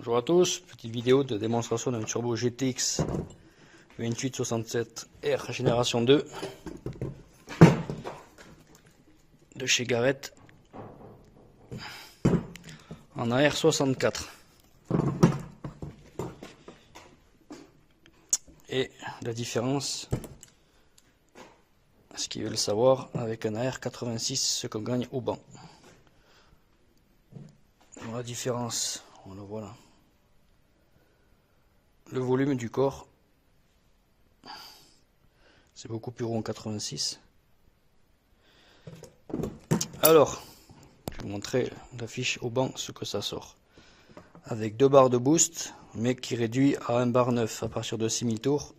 Bonjour à tous, petite vidéo de démonstration d'un turbo GTX 2867R génération 2 de chez Garrett en AR64. Et la différence, ce qu'ils veulent savoir, avec un AR86, ce qu'on gagne au banc. Bon, la différence, on le voit là. Le volume du corps, c'est beaucoup plus rond en 86. Alors, je vais vous montrer l'affiche au banc, ce que ça sort. Avec 2 barres de boost, mais qui réduit à 1 bar 9 à partir de 6000 tours.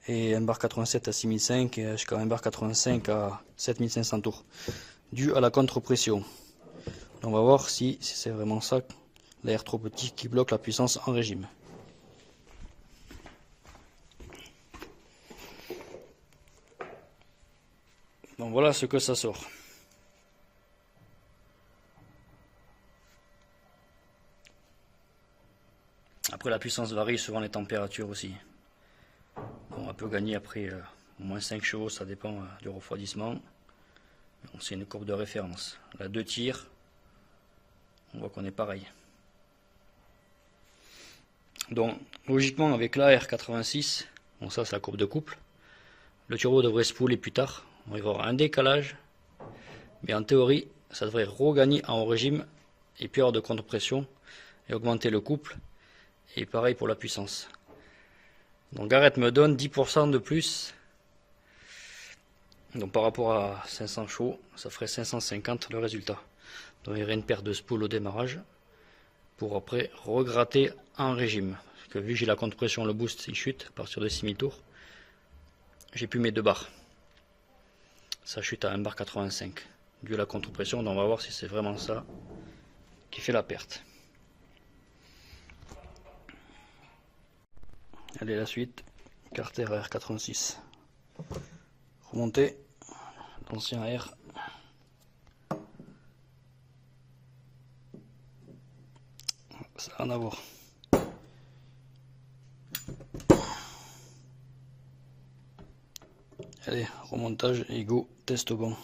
Et 1 bar 87 à 6005 et jusqu'à 1 bar 85 à 7500 tours. Dû à la contre-pression. On va voir si c'est vraiment ça, l'air trop petit qui bloque la puissance en régime. Donc voilà ce que ça sort. Après la puissance varie selon les températures aussi. Bon, on peut gagner après au moins 5 chevaux, ça dépend du refroidissement. C'est une courbe de référence. Là 2 tirs, on voit qu'on est pareil. Donc logiquement avec l'AR86, bon ça c'est la courbe de couple, le turbo devrait se spooler plus tard. On va y avoir un décalage, mais en théorie, ça devrait regagner en haut régime et puis avoir de contre-pression et augmenter le couple. Et pareil pour la puissance. Donc Garrett me donne 10% de plus. Donc par rapport à 500 chevaux, ça ferait 550 le résultat. Donc il y aurait une perte de spool au démarrage pour après regratter en régime. Parce que vu que j'ai la contre-pression, le boost il chute à partir de 6000 tours. J'ai plus mes 2 barres. Ça chute à 1 bar 85 dû à la contre-pression. Donc on va voir si c'est vraiment ça qui fait la perte. Allez, la suite. Carter AR86. Remonter. L'ancien AR. Ça n'a rien à voir. Allez, remontage et go, test au banc.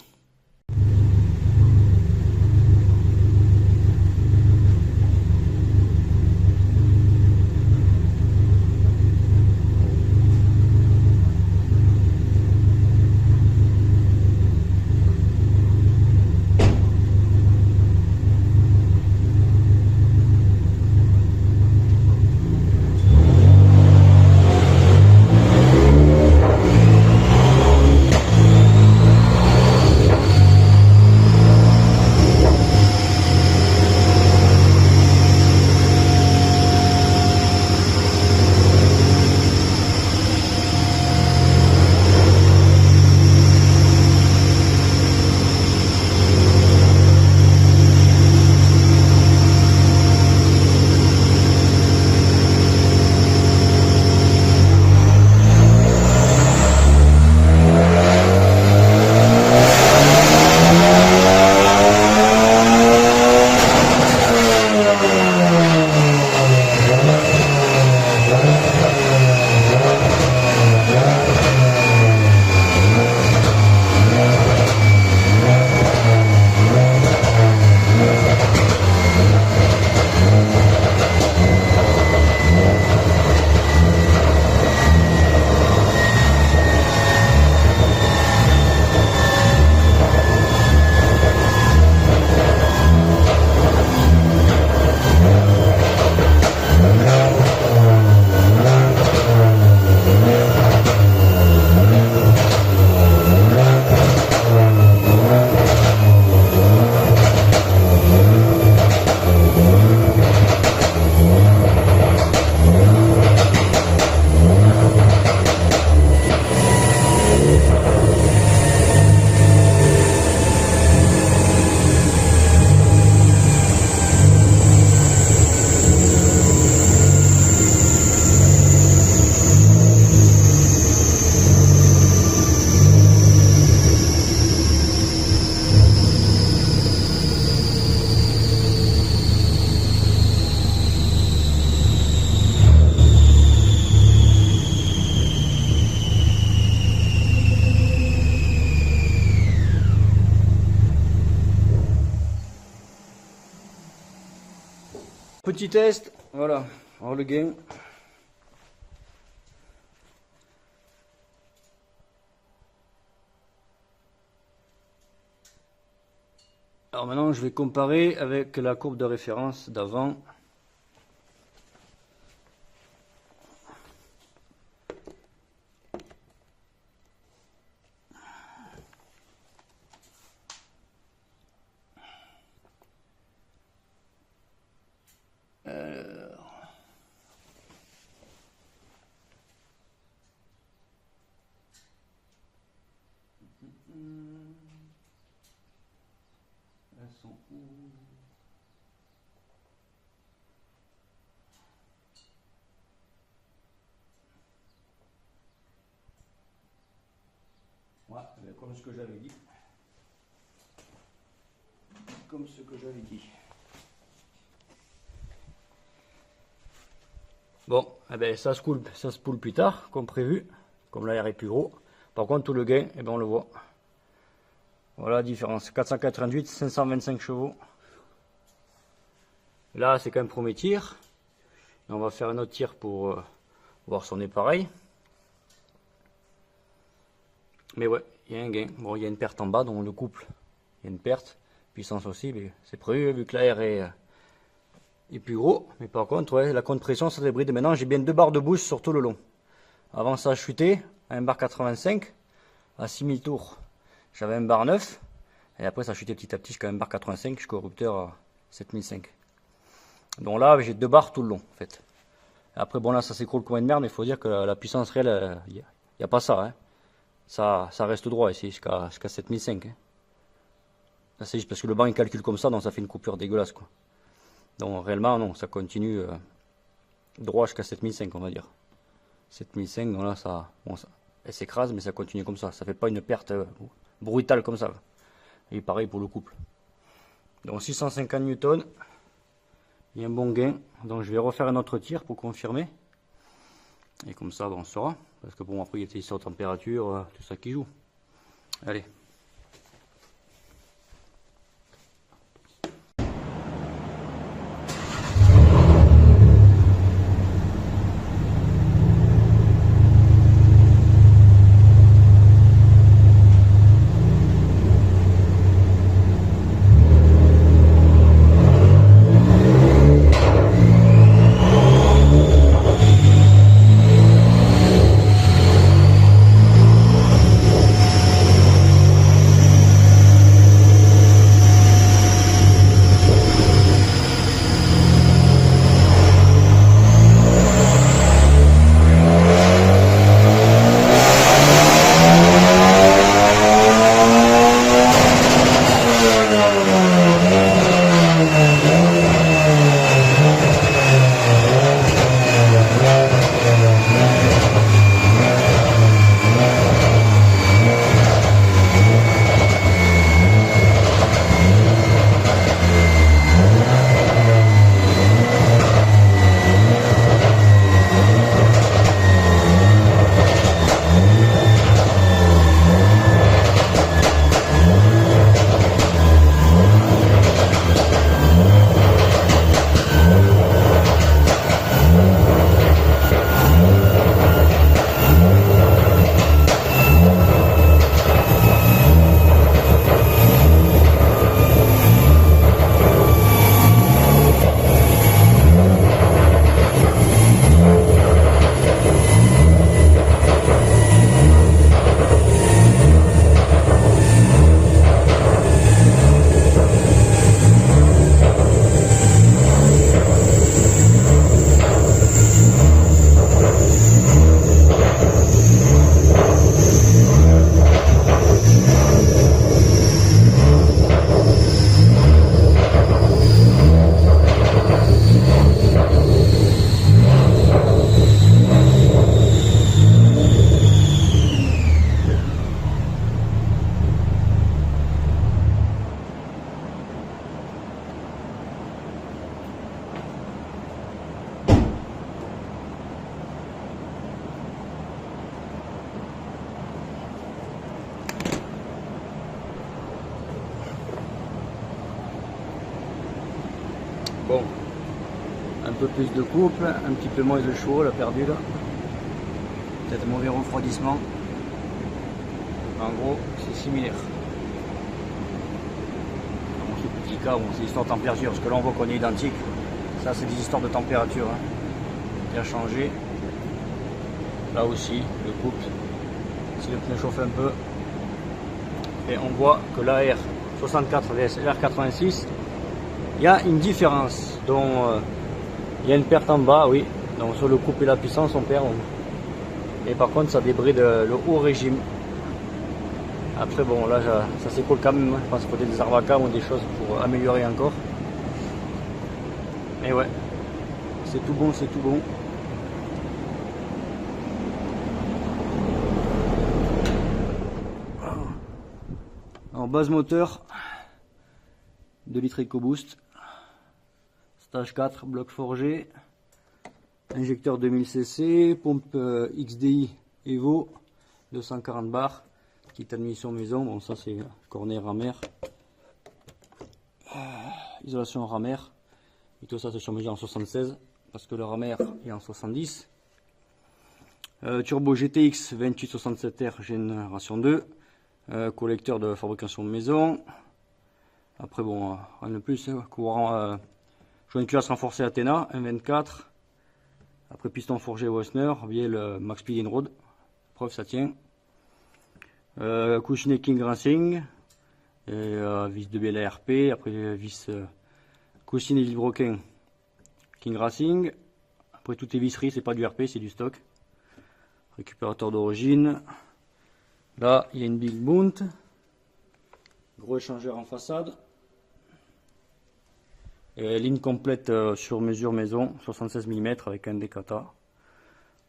Petit test, voilà, alors le gain. Alors maintenant, je vais comparer avec la courbe de référence d'avant. Elles sont où? Ouais, comme ce que j'avais dit. Comme ce que j'avais dit. Bon, eh ben, ça se poule plus tard, comme prévu, comme l'air est plus gros. Par contre, tout le gain, eh ben, on le voit. Voilà la différence, 488, 525 chevaux. Là, c'est quand même premier tir. Et on va faire un autre tir pour voir si on est pareil. Mais ouais, il y a un gain. Bon, il y a une perte en bas, donc le couple, il y a une perte. Puissance aussi, mais c'est prévu, vu que l'air est plus gros. Mais par contre, ouais, la compression, ça débride. Maintenant, j'ai bien 2 barres de boost sur tout le long. Avant ça, je chutais à 1 bar 85, à 6000 tours. J'avais 1 bar 9, et après ça chutait petit à petit jusqu'à 1 bar 85, jusqu'au rupteur à 7005. Donc là, j'ai 2 barres tout le long, en fait. Et après, bon là, ça s'écroule comme une merde, mais il faut dire que la puissance réelle, il n'y a pas ça, hein. Ça reste droit ici, jusqu'à 7005. Hein. Là, c'est juste parce que le banc, il calcule comme ça, donc ça fait une coupure dégueulasse, quoi. Donc réellement, non, ça continue droit jusqu'à 7005, on va dire. 7005, donc là, bon, elle s'écrase, mais ça continue comme ça. Ça fait pas une perte brutale comme ça. Et pareil pour le couple. Donc 650 newtons. Il y a un bon gain. Donc je vais refaire un autre tir pour confirmer. Et comme ça, bon, on saura. Parce que bon, après, il y a ici aux températures, tout ça qui joue. Allez. Bon, Un peu plus de couple, un petit peu moins de chaud, la perdu là. Peut-être mauvais refroidissement. En gros, c'est similaire. Bon, ce petit cas, bon, c'est histoire de température, parce que là on voit qu'on est identique. Ça, c'est des histoires de température hein, qui a changé. Là aussi, le couple, si le pneu chauffe un peu, et on voit que l'AR 64 vs l'AR 86, il y a une différence. Donc, il y a une perte en bas, oui. Donc sur le couple et la puissance, on perd. Et par contre, ça débride le haut régime. Après, bon, là, ça s'écoule quand même. Je pense qu'il faut des arbacams ou des choses pour améliorer encore. Mais ouais, c'est tout bon, c'est tout bon. Alors, base moteur, 2 litres EcoBoost, stage 4, bloc forgé, injecteur 2000 cc, pompe XDI Evo, 240 bars, petite admission maison, bon ça c'est cornet Ramer, isolation Ramer, et tout ça c'est sur mesure en 76, parce que le Ramer est en 70. Turbo GTX 2867R génération 2, collecteur de fabrication maison. Après bon, rien de plus, courant, joint culasse renforcé Athena, 1.24. Après piston forgé Wessner, bielle Max Speed Road, preuve ça tient. Couchinet King Racing, et, vis de bielle ARP, après vis couchinet Villebroquin King Racing. Après tout est visserie, c'est pas du RP, c'est du stock. Récupérateur d'origine. Là, il y a une Big Boot. Gros échangeur en façade. Et ligne complète sur mesure maison, 76 mm avec un décata.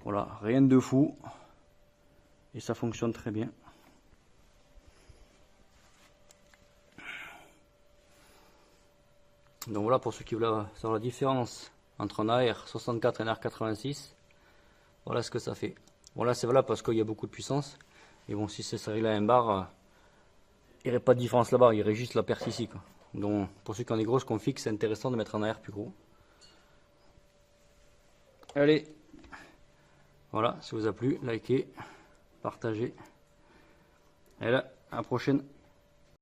Voilà, rien de fou. Et ça fonctionne très bien. Donc voilà pour ceux qui veulent savoir la différence entre un AR 64 et un AR 86. Voilà ce que ça fait. Bon là c'est valable parce qu'il y a beaucoup de puissance. Et bon si c'est réglé à un bar, il n'y aurait pas de différence là-bas, il y aurait juste la perte ici, quoi. Donc pour ceux qui ont des grosses configs, c'est intéressant de mettre un AR plus gros. Allez, voilà, si ça vous a plu, likez, partagez. Et là, à la prochaine.